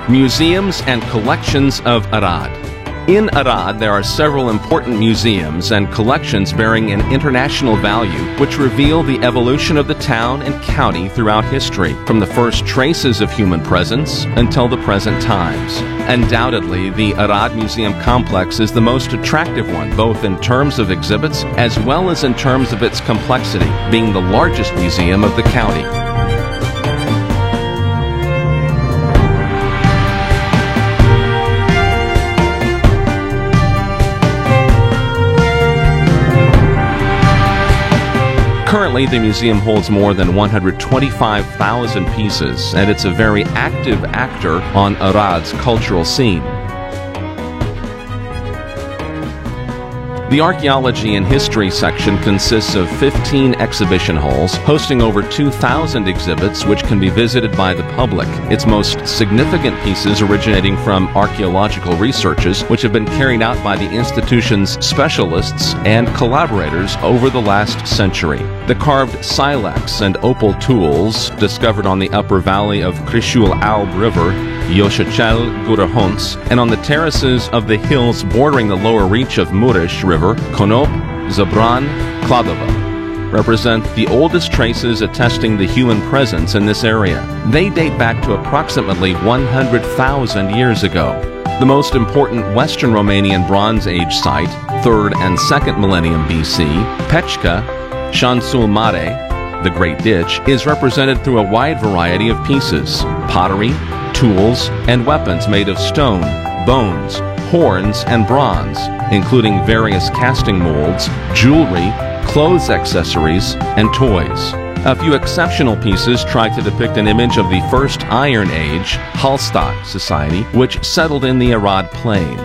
Museums and collections of Arad. In Arad, there are several important museums and collections bearing an international value which reveal the evolution of the town and county throughout history, from the first traces of human presence until the present times. Undoubtedly, the Arad Museum Complex is the most attractive one, both in terms of exhibits as well as in terms of its complexity, being the largest museum of the county. Currently, the museum holds more than 125,000 pieces, and it's a very active actor on Arad's cultural scene. The Archaeology and History section consists of 15 exhibition halls, hosting over 2,000 exhibits which can be visited by the public. Its most significant pieces originating from archaeological researches which have been carried out by the institution's specialists and collaborators over the last century. The carved silex and opal tools discovered on the upper valley of Krishul Alb River, Yoshachel Gurahons, and on the terraces of the hills bordering the lower reach of Murish River, Konop, Zabran, Kladova, represent the oldest traces attesting the human presence in this area. They date back to approximately 100,000 years ago. The most important Western Romanian Bronze Age site, 3rd and 2nd millennium BC, Pechka, Shansul Mare, the Great Ditch, is represented through a wide variety of pieces: pottery, tools, and weapons made of stone, bones, horns, and bronze, including various casting molds, jewelry, clothes accessories, and toys. A few exceptional pieces try to depict an image of the First Iron Age Hallstatt society, which settled in the Arad plain.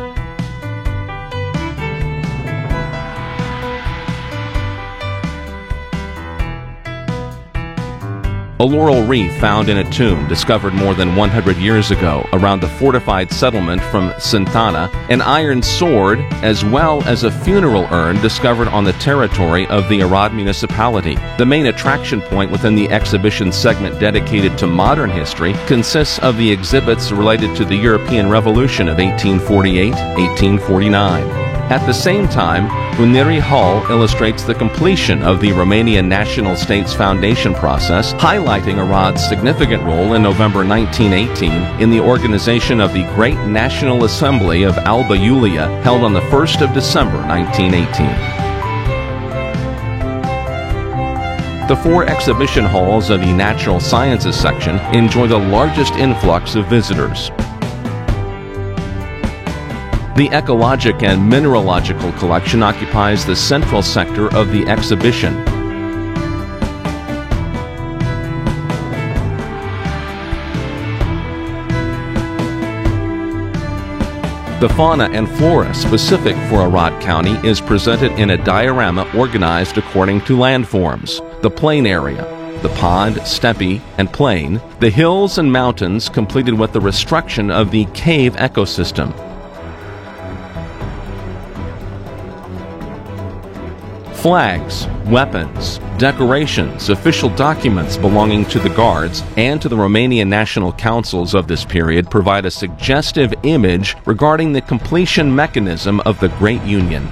A laurel wreath found in a tomb discovered more than 100 years ago around the fortified settlement from Santana, an iron sword, as well as a funeral urn discovered on the territory of the Arad municipality. The main attraction point within the exhibition segment dedicated to modern history consists of the exhibits related to the European Revolution of 1848-1849. At the same time, Unirii Hall illustrates the completion of the Romanian National State's foundation process, highlighting Arad's significant role in November 1918 in the organization of the Great National Assembly of Alba Iulia, held on the 1st of December 1918. The 4 exhibition halls of the Natural Sciences section enjoy the largest influx of visitors. The ecologic and mineralogical collection occupies the central sector of the exhibition. The fauna and flora specific for Arad County is presented in a diorama organized according to landforms: the plain area, the pond, steppe, and plain, the hills and mountains, completed with the restriction of the cave ecosystem. Flags, weapons, decorations, official documents belonging to the Guards and to the Romanian national councils of this period provide a suggestive image regarding the completion mechanism of the Great Union.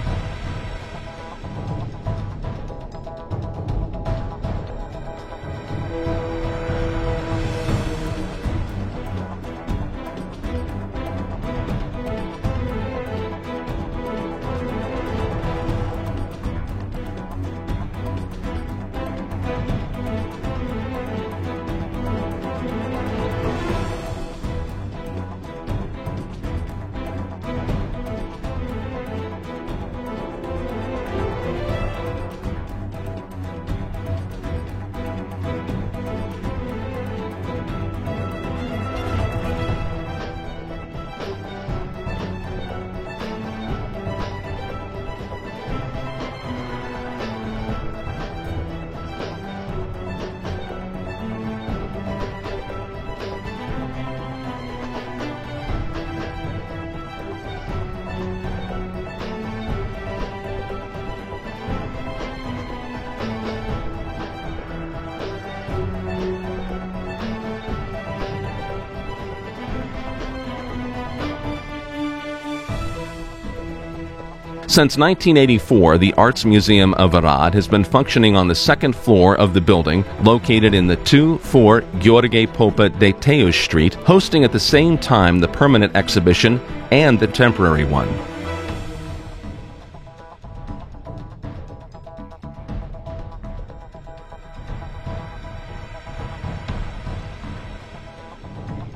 Since 1984, the Arts Museum of Arad has been functioning on the second floor of the building, located in the 2-4 Gheorghe Popa de Teuș Street, hosting at the same time the permanent exhibition and the temporary one.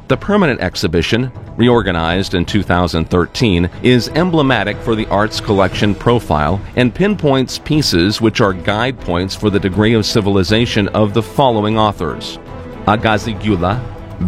The permanent exhibition, reorganized in 2013, is emblematic for the arts collection profile and pinpoints pieces which are guide points for the degree of civilization of the following authors: Agazi Gyula,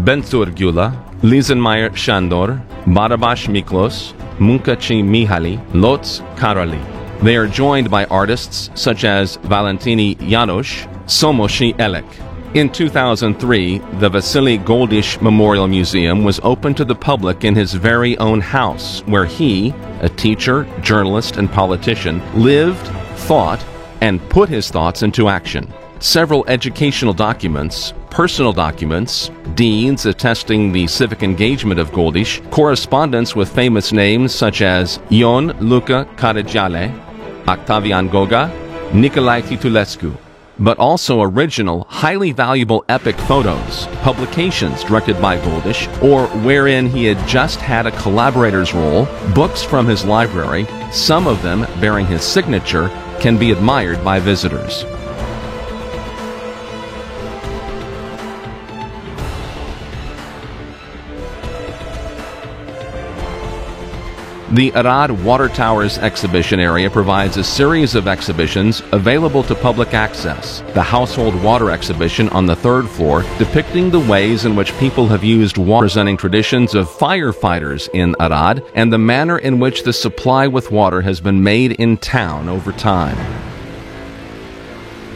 Bențur Gyula, Lizenmeyer Sándor, Barabás Miklós, Munkaci Mihaly, Lotz Karoli. They are joined by artists such as Valentini János, Somosi Elek. In 2003, the Vasily Goldish Memorial Museum was opened to the public in his very own house, where he, a teacher, journalist, and politician, lived, thought, and put his thoughts into action. Several educational documents, personal documents, deeds attesting the civic engagement of Goldish, correspondence with famous names such as Ion Luca Caragiale, Octavian Goga, Nicolae Titulescu, but also original, highly valuable epic photos, publications directed by Goldish, or wherein he had just had a collaborator's role, books from his library, some of them bearing his signature, can be admired by visitors. The Arad Water Towers exhibition area provides a series of exhibitions available to public access. The Household Water exhibition on the third floor, depicting the ways in which people have used water, presenting traditions of firefighters in Arad and the manner in which the supply with water has been made in town over time.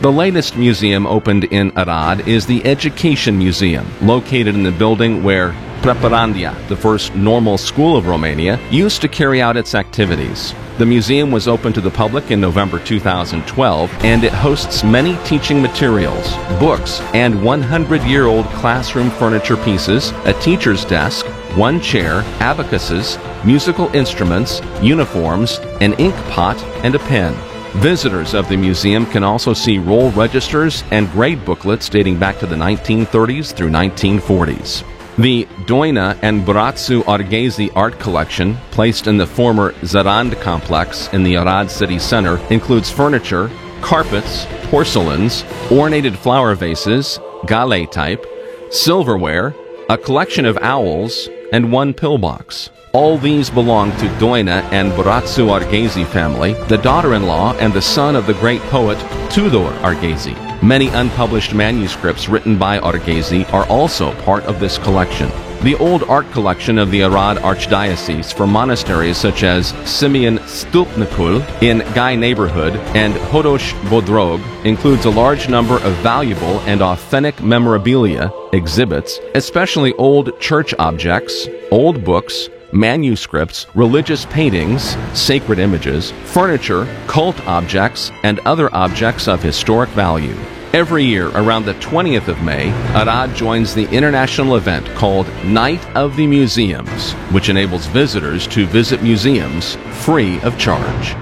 The latest museum opened in Arad is the Education Museum, located in the building where Preparandia, the first normal school of Romania, used to carry out its activities. The museum was open to the public in November 2012, and it hosts many teaching materials, books, and 100-year-old classroom furniture pieces, a teacher's desk, one chair, abacuses, musical instruments, uniforms, an ink pot, and a pen. Visitors of the museum can also see roll registers and grade booklets dating back to the 1930s through 1940s. The Doina and Bratsu Arghezi art collection, placed in the former Zarand complex in the Arad city center, includes furniture, carpets, porcelains, ornated flower vases, gale type, silverware, a collection of owls, and one pillbox. All these belong to Doina and Bratsu Arghezi family, the daughter-in-law and the son of the great poet Tudor Arghezi. Many unpublished manuscripts written by Arghezi are also part of this collection. The old art collection of the Arad Archdiocese for monasteries such as Simeon Stulpnicul in Gai neighborhood and Hodosh Bodrog includes a large number of valuable and authentic memorabilia, exhibits, especially old church objects, old books, manuscripts, religious paintings, sacred images, furniture, cult objects, and other objects of historic value. Every year, around the 20th of May, Arad joins the international event called Night of the Museums, which enables visitors to visit museums free of charge.